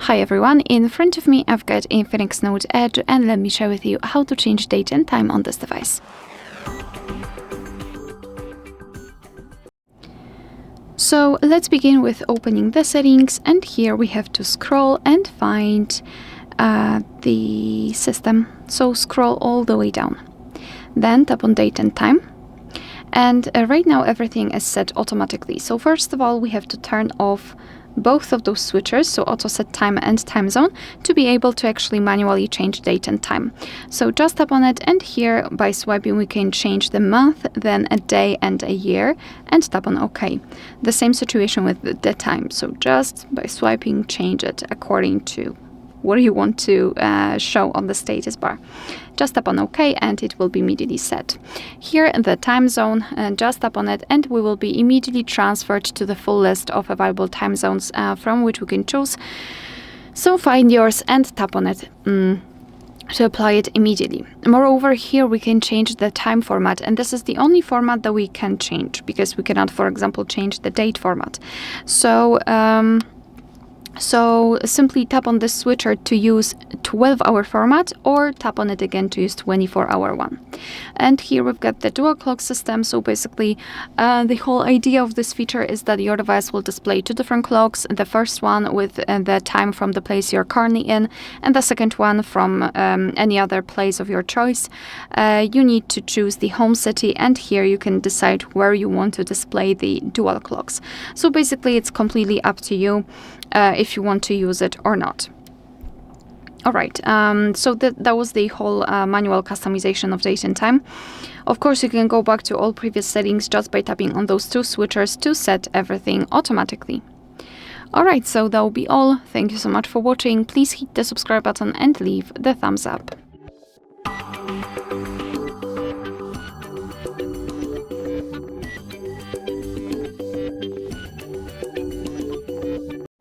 Hi everyone, in front of me I've got INFINIX Note Edge, and let me share with you how to change date and time on this device. So let's begin with opening the settings, and here we have to scroll and find the system. So scroll all the way down. Then tap on date and time. And right now everything is set automatically. So first of all, we have to turn off both of those switchers, so auto set time and time zone, to be able to actually manually change date and time. So just tap on it, and here by swiping we can change the month, then a day and a year, and tap on OK. The same situation with the time, so just by swiping change it according to what you want to show on the status bar. Just tap on OK and it will be immediately set. Here in the time zone, just tap on it and we will be immediately transferred to the full list of available time zones from which we can choose. So find yours and tap on it to apply it immediately. Moreover, here we can change the time format, and this is the only format that we can change because we cannot, for example, change the date format. So simply tap on the switcher to use 12-hour format, or tap on it again to use 24-hour one. And here we've got the dual clock system. So basically the whole idea of this feature is that your device will display two different clocks. The first one with the time from the place you're currently in, and the second one from any other place of your choice. You need to choose the home city, and here you can decide where you want to display the dual clocks. So basically it's completely up to you if you want to use it or not. Alright, so that was the whole manual customization of date and time. Of course, you can go back to all previous settings just by tapping on those two switchers to set everything automatically. Alright, so that will be all. Thank you so much for watching. Please hit the subscribe button and leave the thumbs up.